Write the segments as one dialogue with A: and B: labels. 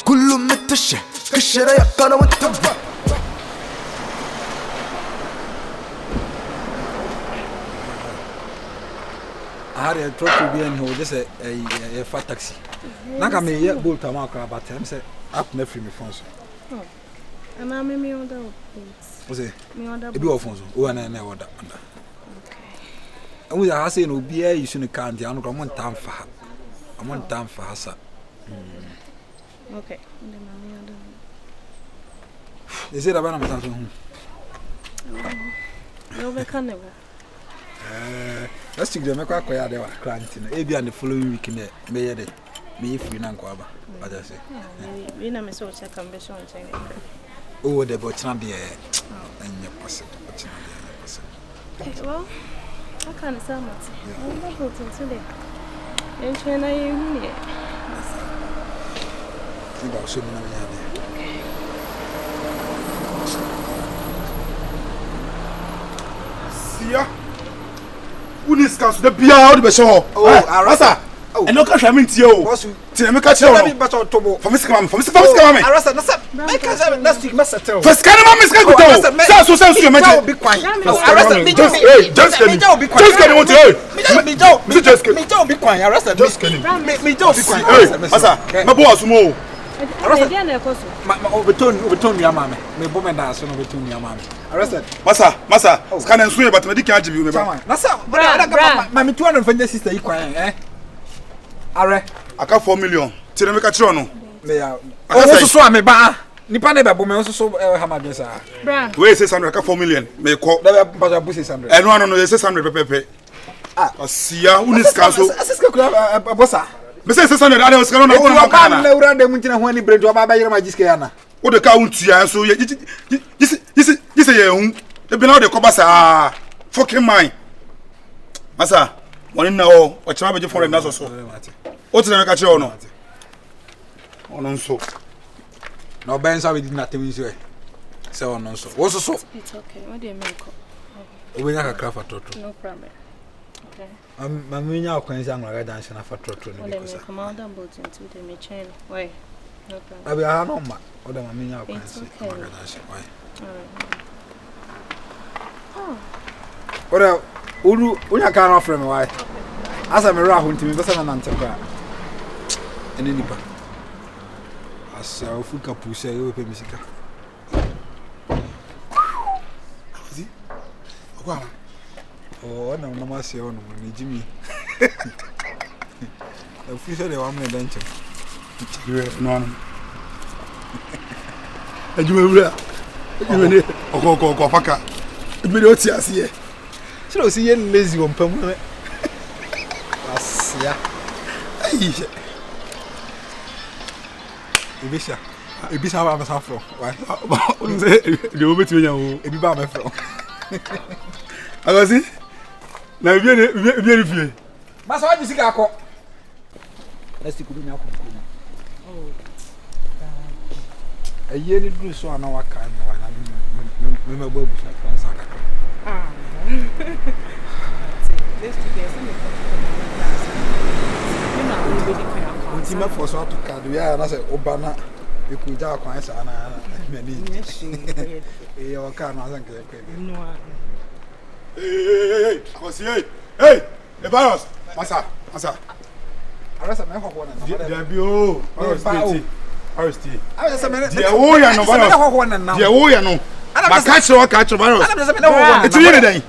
A: كل متشة كشرة يقنا وتبع
B: هاري تروح بيان هو جس a fat taxi. Naka me ye bolt ama akra but am say up na free me phone so.
C: Oh. Am I me on the
B: O say
C: me on the
B: e bi o phone so. O na na order under. Okay. Amu ya say no bia you should can't ya no mo ntam fa. Amo ntam fa hasa.
C: Okay. Ndi mami on the.
B: Is it about am so hu?
C: No be kan ne.
B: Let's take them kwa kwa ya de wa cranty na e bia the following week na me ye de me free na nko aba. What I say?
C: We na me so check ambition check.
B: Oh, the bottom there. And your possible. Possible.
C: Well, I can't say much. I'm not going to today. And China, you here.
B: Think I'll show you now.
D: See ya. Who needs to the beer out of the show?
B: Oh, Arasa.
D: And no cash, I mean to you. To me, catch you. For Miss Come, for Miss Come.
B: Arasa, make us have last week, Master.
D: First, can I miss Go? So, you imagine. Be quiet.
B: Arasa,
D: just can you want to hear? Just can
B: be quiet. Arasa, just can me don't be quiet.
D: Hey, Masa, my boss, more.
B: Overturn your mammy. Me woman dance on overturn your mammy. Arrested.
D: Masa, can I swear, but I can't give you.
B: Nasa, Mammy 250 sister, you quiet, eh? Are
D: I got 4 million. Till I make a trono.
B: They are also so me ba. Nipa ne ba bo me also so hamadesa.
C: Bra.
D: Where 600 I got 4 million. Me call.
B: But I put 600.
D: And no 600 pepe. Ah, see ya, who is cancel?
B: Asiska kula bossa.
D: Me say 600 I was going
B: on na kana. Na ura de muntina ho ani bread wa ba yere magiske ya na.
D: Wo de ka untu ya so you say ye hu. E be na de koba sa fucking mine. Masa, money na o chama beje for na so. What na ka kire no? Ono so.
B: No benza we did not tell you. Say ono so. Wo so.
C: It's okay. What do you mean?
B: We nya kakra fa toto.
C: No problem. Okay.
B: Mami nya okwanza ngwa dance na fa toto no
C: because come on down boat into the me chain. Why? No problem.
B: Abi ha no ma. O da mami nya okwanza. Why?
C: Oh.
B: Ora uru unya ka na ofre me why? Asa me ra ho ntimi besa na nante kwa. Ene nipa. Asa ofuka pusa yo pe misika.
D: Zi. Okwa.
B: Oh, na mama se ono ni Jimmy. Official de wa me denche.
D: No. Ejuma wura. Ejuma ne. Oko faka. Ejuma ne oti ase.
B: Siro si ye lazy on pam me. Asia.
D: Ai.
B: Ebisa ba me safro. Why?
D: Unze de obetu nya o.
B: Ebi ba me fro.
D: Agasi. Na bia fie.
B: Masa wa disika akọ. Let's go nya akọ. Oh. Aye ni duru so ana wa kan na wa na me babu sa France aka.
C: Ah. Let's do this. You know, we really can.
B: Unti me for so to card we na say obana e ku ja kwan sa na me ni. E o ka na san ke ko.
C: No.
D: Hey, Akosi, hey, the virus. Masa.
B: Arasa me ho na.
D: There be o. RST.
B: Arasa me.
D: There wo ya no virus. There wo ya no. Ma catch virus.
B: Arasa me na ho na.
D: It's really dey.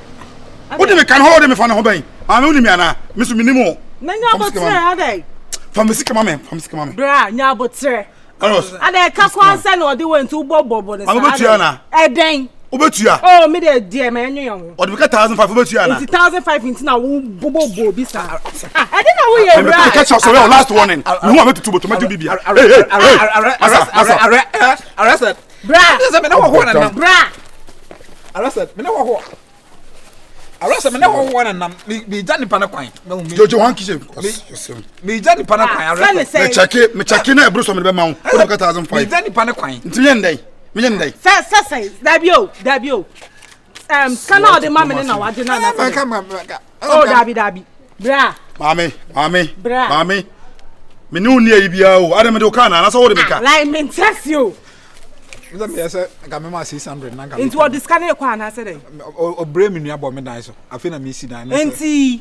D: What do me can hold me for no ben? Am uni me ana. Me so minimo.
C: Na nya botre adai.
D: Famisi kama me.
C: Bra, nya botre.
D: Virus.
C: Adai ka kwanse na odi went to bobo ne sa.
D: Am betua na.
C: Eden.
D: Obetua.
C: Oh, me dey dear me enyo yon.
D: Odi be 1,500 obetua na.
C: 1,500 into na wo bobo bi sa. I didn't know we
D: I'm going to catch us away last warning. You want me to bibia.
B: Arrested.
C: Bra.
B: Me na ho na nam.
C: Bra.
B: Arrested. Me na ho. Arrested me na ho na nam. Me jani pa na kwan.
D: Jojo wan kije.
B: Me jani pa na kwan. Arrested.
D: Me check na ebro so me be ma wo. 1,500.
B: Me jani pa na kwan.
D: Nti yen dai. Me yen dai.
C: Say. Dabio. Can all the mammy na wadi na na.
B: Come.
C: Oh, Dabi. Bra.
D: Mami.
C: Bra.
D: Mami. me no near ibia o ade me do kana na so wo de me ka
C: like me test you
B: Let me say ga me ma 600 na ga
C: into what this can e kwa na say dey
B: o bre me nua bo me dan so afi na me si dan na
C: enti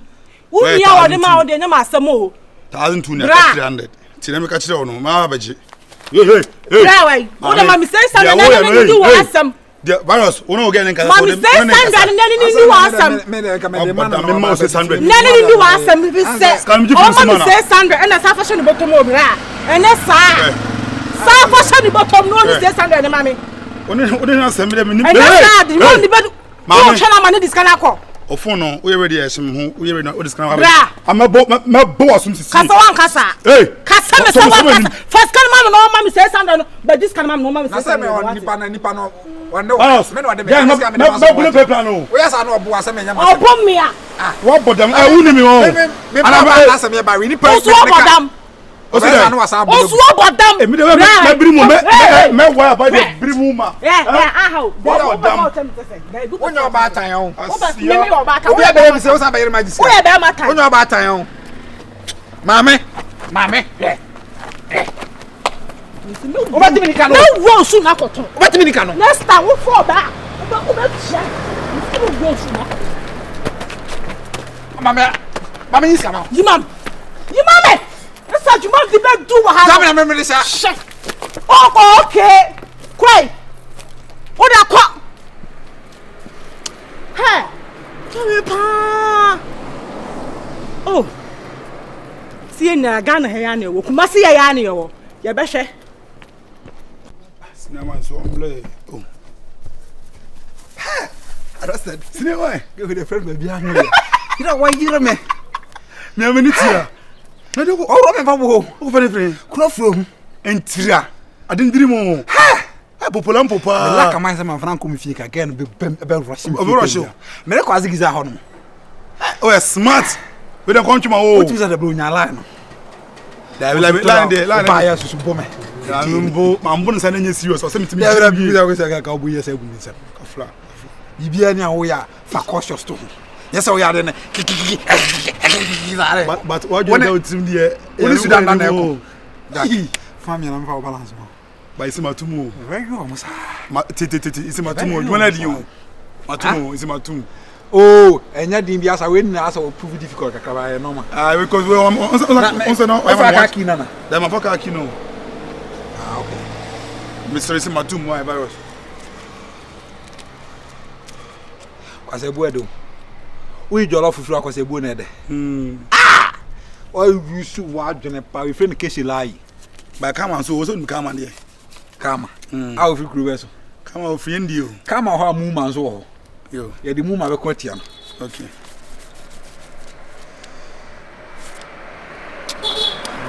C: wo bia wo de ma wo de nyama asem o
D: 1200 ti na me ka kire wo no ma baje hey
C: bra wai wo de ma me say stand na me do what asem
D: the virus we no get nka
C: so de ni what asem
B: me ka me de
D: man me ma 600
C: ni what asem bi say o ma say 600 and sa fashion bottom o bra and sa fashion bottom no ni say 600 na me
D: oni na asem de me ni
C: and sa di no ni be
D: ma
C: chana ma ni discount akọ
D: o phone no we ready esem ho we ready na o discount wa amabo asum sisi
C: kasa wan kasa
D: hey
C: kasa me say wan kasa first kan ma no ma me say 600 but this kan ma no ma me say 600
B: na say me on nipa no wande me no wande me
D: me bulu paper no
B: we asa no obo asa me nyama
D: obo
C: me a
D: wo bodam uni mi wo
B: me ba asa me ba we nipa
C: osu bodam
B: osu asa no asa
C: osu bodam
D: e mi de me biri mu me wa ba de biri mu ma
C: aha
D: wo bodam
B: onyo ba tan o
C: me me wo ba tan
B: we be me say osa ba yere magisi
C: we be ma tan
B: onyo ba tan o mame Obati mi kanu.
C: No wo su na koton.
B: Obati mi kanu.
C: Next time wo for ba. Oba tia. You wo su na.
B: Mama yi skama.
C: Yimam. Yimam. Esa juma di be do wa ha.
B: Zame na me sha.
C: Oh okay. Kwai. O da kwa. Hey. Tell pa. Oh. Sie na Ghana he ya na wo. Kuma se ya na yo. Ya be hwe.
D: Cinema so omble. Oh.
B: Arrested.
D: Cinema.
B: Go with the friend baby anu. You know why you me?
D: Me am ni tira. Na de ko
B: o me fa bo.
D: O fa ne friend.
B: Kuro from
D: entira. Adindiri mo. Ha. Popola popa.
B: La kama se man franco mi fie ka gen be rush me.
D: Be rush.
B: Me re ko azigiza ho no.
D: Oh, smart. We don come to my o.
B: O ti say the bro nya line no.
D: Da line
B: ba ya susu bo me.
D: Mambo nsa na nya serious. O se mitimi.
B: Da bi da ko se ka obo yes agu mi se.
D: Ka fla.
B: Bibia ni awo ya fa cautious to. Yes o ya de ne.
D: But what you do team there?
B: Only Sudan na eko. Family na mfa balance mo.
D: Ba isi matumu.
B: Very almost.
D: Isi matumu. You wanna do? Matumu, isi matumu.
B: Oh, enya din bi asa we na asa o prove difficult kakaba e normal.
D: Because we on no.
B: I fa ka kina na.
D: Da ma fa ka kino.
B: Okay.
D: Mr. Isi matumu why virus.
B: Kwase bu edo. We jollof fufu akwase bu na ede. O you su wa dwene pa we friend keshi lai.
D: Ba kama so so kama there.
B: Kama. A o fi kuru we so.
D: Kama o friend you.
B: Kama ho amu man so ho.
D: Yo.
B: Ya di mu ma be kwatia no.
D: Okay.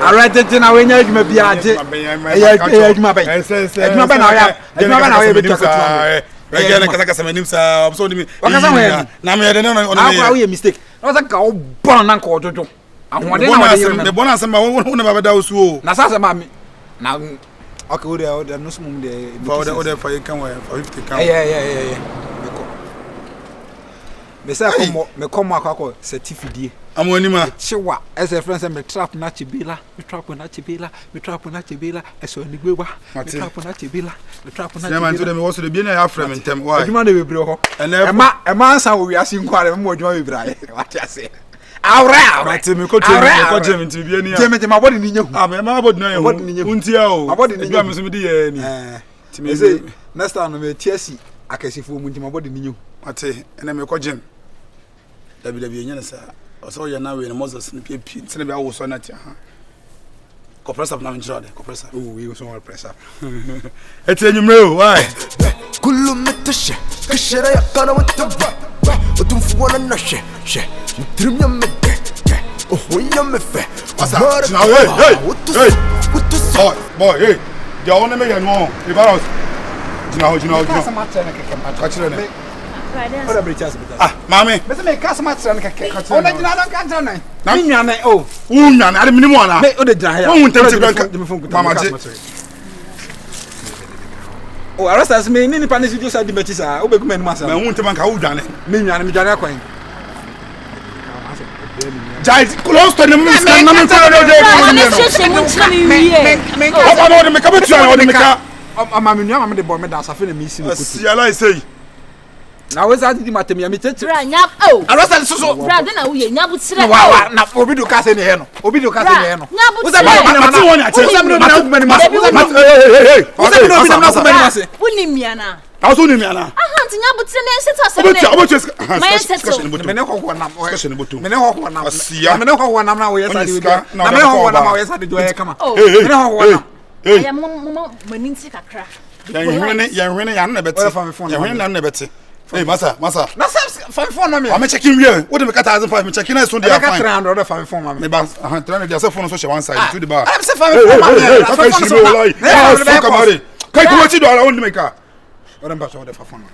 B: Alright, na we nya adwuma bia age. Ya adwuma ben. Adwuma ben na ya. Adwuma ben na ya be takatu.
D: Again, kasa manim sa so ni.
B: Wakasa we.
D: Na me de no no.
B: Akwa we mistake. Na say ka o bon na nko ojojo. Ahode na we
D: de bona asem ba won na ba da osu o.
B: Na sa ma me. Na okay, o de no sum de.
D: O de for you can we for 50 can.
B: Yeah. Me say me come akwa certificate.
D: Amoni ma.
B: Chiwa, as a friend say me trap na chibila, me trap na chibila, eso ni gbewa. Me trap na chibila.
D: Na man to dem wo so de bi na ya frame ntem why.
B: Adwuma na bebre ho. E ma ansa wo wiase nkware me adwuma bebre aye. What you say? Awra.
D: But me ko temi nti bi ani.
B: Temi ma body ni nyehu.
D: Me ma body na yehu. Untia o.
B: Ma body ni nyehu.
D: Me so me di ye ni.
B: Timi say next time me tiasi akasifo mu nti ma body ni nyehu.
D: Ate ena me ko gym. Dabi enya na sa. So ya na we na Moses ni pie ntene be awo so na tia ha compressor na njira de compressor
B: we so compressor
D: eti enyumre o why
A: kullu metashe kashara ya kana wutaba utumfu wana na she ntrim ya mede oh ya mefe
D: asa hey boy hey ya wona me ya no e baros jina ka chire ne
B: ora brichas bita
D: mami
B: me se me customer tran keke o na jina don kan tran na mi nwane o
D: nwane ade minimum ana
B: me o de jina ya
D: won tem mama je
B: o arrest me ni nipa ne si just adi beti sa o be kuma ni masa
D: me won tem kan wo dwane
B: mi nwane mi dwane akwan
D: Jai close to the minister na me tell you dey me come to you me ka
B: ama me nua ma de bo me da safe na me isi no
D: kutu ya lai say
B: na we za di matem ya me tete
E: bra nyap o
B: arasa so
E: bra de na wo ye nyabu tire
B: wa na obi do ka se ne he no obi do ka se ne he no
E: nyabu
B: tire
D: mati won ya che
E: mati woni miana
D: also ni miana
E: nti nyabu tire ne seto asem
D: obo
B: me ne kokko nam
D: discussion botu
B: me ne kokko nam
D: asia
B: me ne kokko nam na wo ye sa de
D: na
B: me ne kokko nam wo ye sa de do ye kama
E: me
B: ne kokko nam
E: aya mo maninti kakra
D: ya hwene ya na beti ya hwene na beti hey masa
B: na fa phone na me
D: I'm checking here what do me cut 1005 me checking na so dey fine
B: 300 fa phone ma me
D: ba 300 dey phone so share one side to the bar
B: I'm say fa phone ma me
D: fa phone so na kamare kai ko ti do ala won me ka ora mba so dey fa phone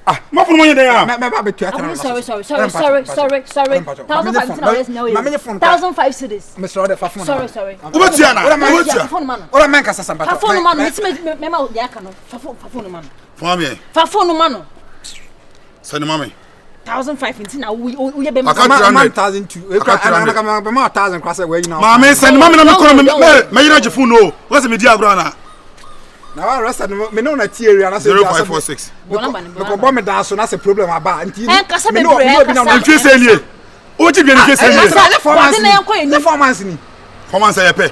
D: ah ma phone mo ye dey ah
B: me ba be tu atra
E: sorry 1500 cities
B: me so dey fa phone
E: sorry
D: obetia na obetia
B: ora men ka sasa
E: fa phone man me ma ya ka no fa phone man
D: fa
E: phone man
D: send mommy
E: 1500 nti na wo ye be
B: ma 1002 e ka be ma 1000 kwase we yina
D: mama send mommy na me kono me yina je phone no what's me dia bro na
B: na wa rest me no na ti area na say
D: 0546
B: me ko bo me dan so na say problem aba nti
E: me no
D: bi na ntwe se nie o ti bi ntwe se nie
B: ni performance ni
D: performance ya pe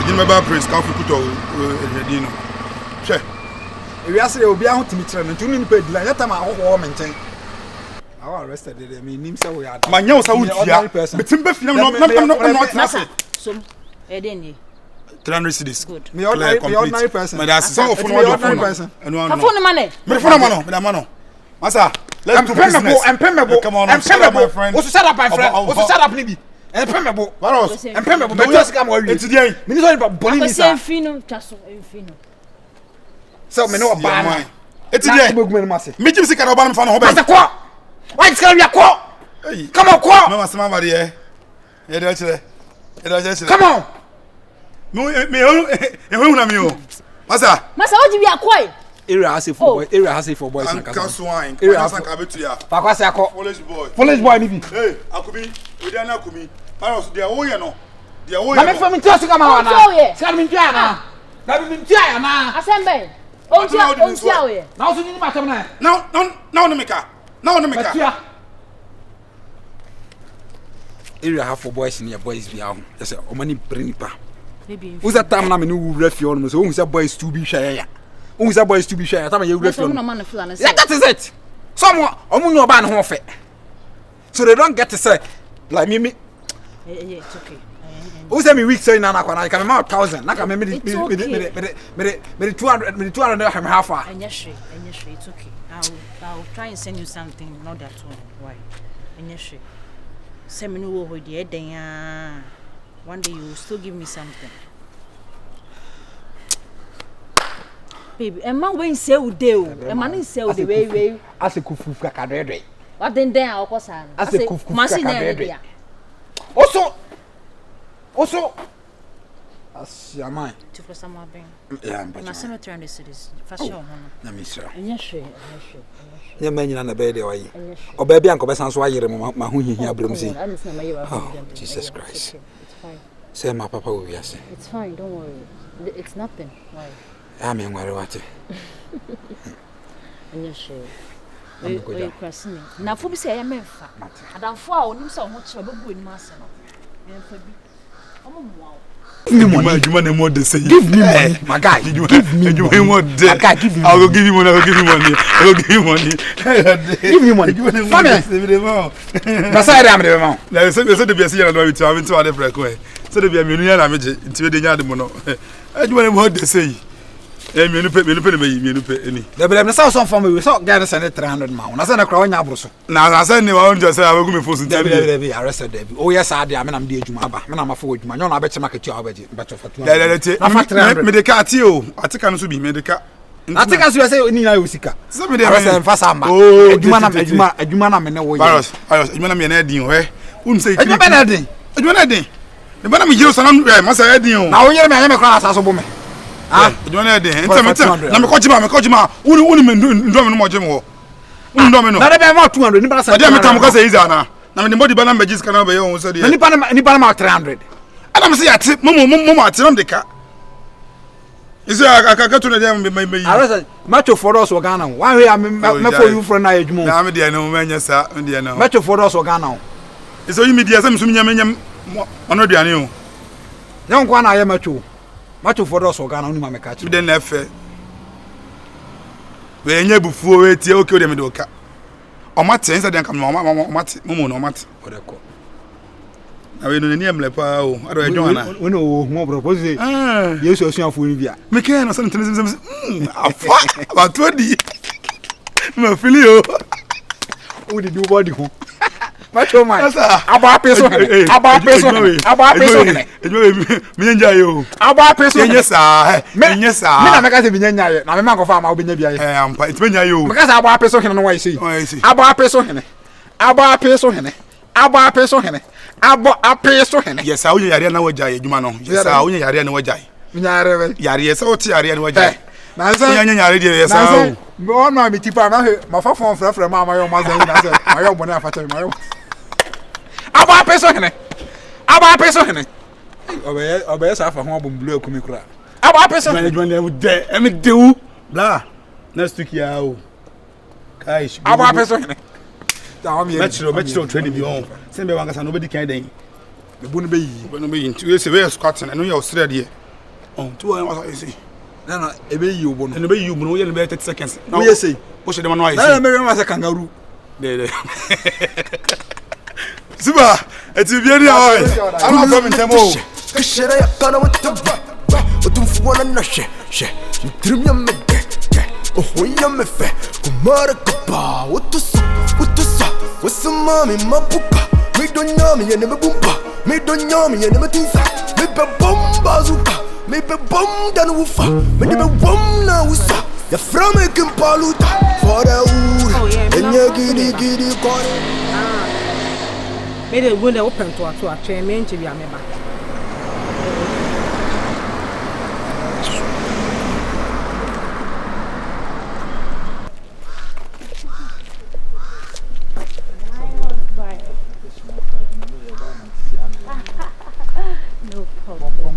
D: ejin me ba praise ka fu kuto edino che
B: we are say obi ahun timi kire no tuni ni pa dila yata ma hoho me nchen I was arrested there me nim say we are
D: manya wo sa wutia betim ba fi na no na say
E: so e dey ni
D: 300 cities
E: good
B: me ordinary person
D: me da say so phone what phone
B: person
D: eno
E: no phone man
D: me phone man no me da man no masa let's do business come on my friend
B: shut up my friend shut up nibi empemebo
D: varos
B: empemebo me just come worry
D: etidian
B: me ni so boli ni sa
E: enfino chaso enfino
B: so me no ba
D: etidian me jim sika na oba na fa no ho be
B: kwa why is carry kwa come on kwa
D: me masema ba de e de chire
B: come on
D: me hu na me o masa
E: oji bi akwa
B: area has for boys
D: na kasa swine
B: area
D: kasa ka betu ya
B: fa kwase akọ
D: police
B: boy ni bi
D: hey akubi we dey na akumi paros dey wo ye no dey wo ye
B: na me fa mi tia sika ma wana sika mi tia na na mi tia ya na
E: asembe ontia we
B: na so ni ma tem na
D: na no meka
B: area have for boys ni boys bi ahụ just o mani bring pa uza tam na me ni wura fi on so o say boys to be hwa ya o say boys to be hwa ya tam ya wura fi on yeah that is it some omunyo oba ne ho fe so they don't get to say like me
E: it's okay
B: o say me week say na kwa na ka me ma 1000 na ka me 200 na half a
E: enye it's okay I'll try and send you something not that one why enye send me no wo de eden ya one day you will still give me something baby emma when say we dey o emma no say we dey we
B: ase kufu ka dredre
E: what then akosa
B: ase kufu
E: machine na dia
B: also asiamai
E: to for some more
B: yeah but
E: na 300 cities for sure
B: na me sure
E: enye
B: ya manyina na be de wayi oba bia nko besan so ayere ma ho hihia abram si Jesus Christ
E: it's fine
B: say my papa will be ase
E: it's fine don't worry it's nothing why
B: I'm worry what
E: enye we kwasini na fo bi say ya memfa adamfo a onim say ho kire bebu enim ase no memfa bi omo muawo
D: give me money. You want more? They say.
B: Give me money, my guy.
D: Give me more.
B: My guy, give me.
D: I will give you money. I will give you money. I will give you money.
B: Give me money. That's why I'm the man.
D: Now, so the be a senior and to have into other break way. So the be a millionaire damage into the yard mono. I do want more. They say. Eh, me no pay any.
B: The blame na some for me. We saw guys send 300 man. Na say na kra onya abroso.
D: Na na say ni wa on just say I will go me force into.
B: Be arrested there. Oh yes, I dey. Me na me dey adwuma aba. Me na ma fo adwuma. Nyo na be che market you abaje. But for 200.
D: Me dey ka ati o. Atika no so bi me dey ka.
B: Atika so say ni na yo sika.
D: So me dey
B: arrested fa samba. Adwuma na me ne wo ye.
D: Virus, adwuma na me na edin we. Un say
B: adwuma be na edin.
D: Adwuma na edin. Ne ba na me jiro so na ma say edin o.
B: Na wo yere me anya me kra asaso bo me.
D: Ah, you want to na me kojima uni me ndo me no mo jeme wo uni ndo me no
B: na be ma 200 ni ba say
D: na me tam ka say iza na na me body bana magis kana be yo so de
B: nipa na 300
D: ana me say ate mo ate no de ka is aka to na dem me
B: arasa macho for us Ghana one way me for you for na adwuma
D: na me de no me nya sa me de no
B: macho for us Ghana
D: is you me de say me so nyam ono duane o
B: nya nko na ye macho for us Ghana onu ma me ka chi
D: de na fe we nya bufuo we tie okay de me de ka o mate nsa de kam no mate mo no mate
B: odeko
D: na we no ni emle pa o ado edwon na
B: we no ho propose yesu asuafo ni bia
D: me ke no san tene afa ba to di me feel you
B: o di do body ho macho man
D: asa
B: aba peso
D: me nja yo
B: aba peso
D: yenye sa
B: me na meka se binya ye na me ma ko fa ma obenya bia ye
D: ampa it menya yo
B: meka se aba peso hene no wa isi aba peso hene
D: yes a unya yare na wajai adwuma no yes a unya yare na wajai
B: nyare be
D: yare se o ti yare na wajai
B: na se
D: unya yare de yes a o
B: no no mi tipa na he ma fa fon frefre ma yo ma zan na se ma yo bone afa che ma yo aba peso hene obeye sa fa ho abom blue akumi kura aba peso
D: hene adwuma de emi dewu bla next week ya o kai
B: aba peso hene
D: metro training bi on sembe wanga sa no be dikan den
B: be bu no be yi
D: nti we se we squatting no ya osre de on tu wa wa say
B: na e be yi obo
D: no be yi obo no ye no be 30 seconds
B: no ye say
D: o se de man wa say
B: na me ma say kangaroo
D: de Zuba, eti bi eri awo ana from ntemo
A: kashera ya kana mutaba utumfuana na she ntrimya mede ohoya mefe kumara kapa utusa wasamami mapupa me donyami yene mebumpa me donyami yene metunsa me be bomba zuka me be bom dan wufa me de be bom na wusa ya frame kimpaluta for the wood enya gidi kore
C: me de go na open to atwe me nche bia me ba
E: No problem.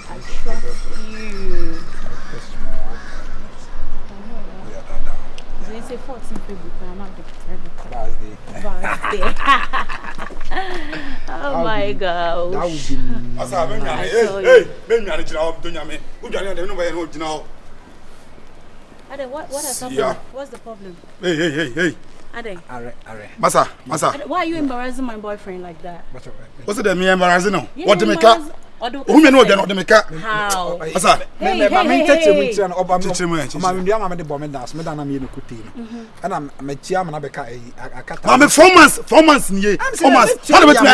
E: I trust you. They say 14 people, I'm not the birthday. Oh my gosh.
B: that would be
D: asa me nyane hey me nyane jina o do nyame u dwane de no ba ye no jina o
E: Ade, what has happened? What's the problem?
D: Hey.
E: Ade.
B: Are.
D: Masa.
E: Ade, why are you embarrassing my boyfriend like that?
D: What's the me embarrassing no?
E: Yeah,
D: What the make up? Who me no dey no the make up?
E: How?
D: Masa.
B: Me tete mu tira no oba me.
D: Tete mu.
B: Ma me ndia ma me de bomb dance me da na me no kuti no. Ana me tia ma na be ka akata.
D: Ma me 4 months ni 4 months. How the bet me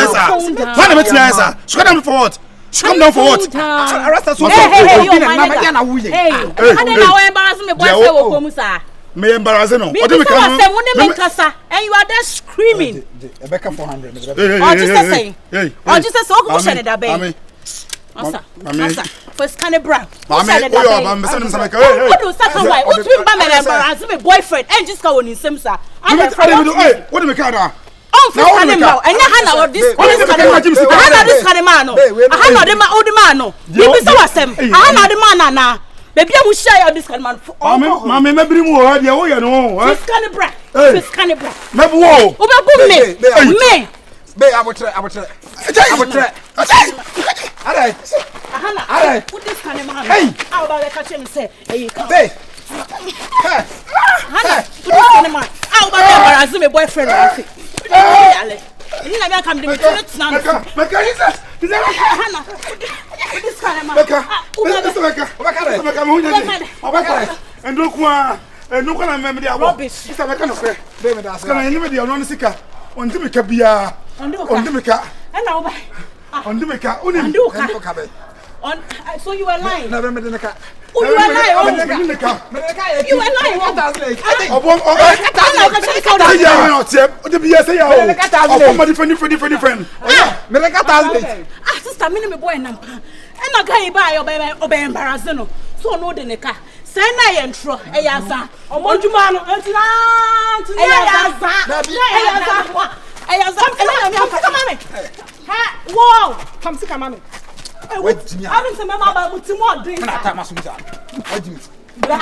D: answer? So come down for what? She come down for what?
B: Arasta so
E: Hey,
B: na me dia na wuye.
E: Hey, ade na we embarrassing me boyfriend wo komu sa.
D: Me embarrassing no.
E: What do you mean? And you are there screaming.
B: Rebecca 400.
E: Oh, just say. Oh, just say. Oh, shut it up, baby.
D: Mami.
E: First kind of bra.
D: Mami, oh, mami, send him some. Hey.
E: What do second wife? What do you mean by embarrassing me boyfriend? And just go on in same sir.
D: Hey, what do me carry?
E: Oh, first kind of bra. And Hannah or this kind of Hannah this kind of man. Hannah the man, old man. No. You be so asem. Hannah the man na. Baby, I will share this kind of man.
D: Mami, me bring mo ha dia wo ye no.
E: First kind of bra. First kind of bra.
D: Me wo.
E: Oba me.
B: Be abotre. Alright.
E: Hannah, put this kind of man.
B: Hey.
E: How about I catch him and say, hey, come.
B: Hey.
E: Hannah, put this kind of man. How about I embarrass my boyfriend? You never come to me. It's not. Hannah, put this kind of man.
D: And look one. And look at me.
E: Rubbish.
D: It's a mechanic. Baby, that's going to be on the sicker. On the Micabia. On the Mica.
E: And now,
D: on the Mica.
E: on so you were lying.
B: Na me de ka.
E: You were lying. You were lying. Sister, me boy nam. And I guy buy obey embarrassing. So no de neka.
C: Say na yentro e yaza omodwuma no entina yaza come on ha wow come see come on
B: Wait, Jimmy.
C: I don't say mama ba mutimo drink
B: Kana ta masumuza. Wait, Jimmy.
C: bra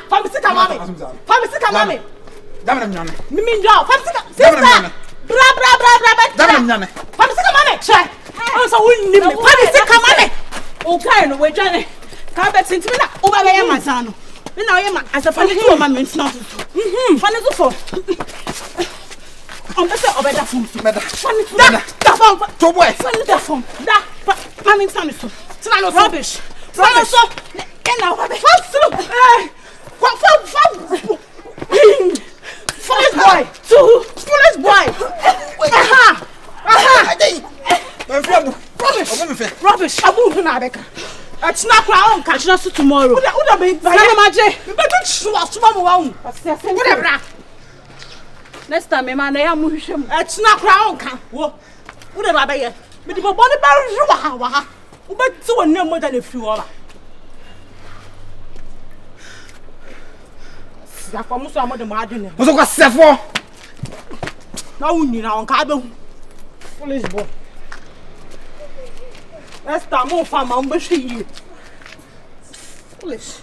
C: come see come on
B: Damn nyane.
C: mimi ndo come see sister bra
B: Damn nyane.
C: come see come on try oh so we need me come see come on okay no we jane ka bet sentimi na o ba be yamazano me na o yema as a funny to mama mentina so funny so for on peut obeda fom funny da fom
B: To boy.
C: funny da fom da mama mentina so tina no rubbish funny so na o be foolish boy too foolish boy rubbish abu na beka it's not crown catch us tomorrow uda be na maje me be shuwa mo wa hu whatever next time me ma na ya mu hwehwe mu it's not crown ka wo uda ba be ye me di bo ne ba ruwa wa ha u be ti won na mo da le fi wo ba ya kwa muso amode mo ade ne
B: Mo so kwa sefo.
C: na unyi na on ka be hu foolish boy next time mo fa ma mo be hwe yi foolish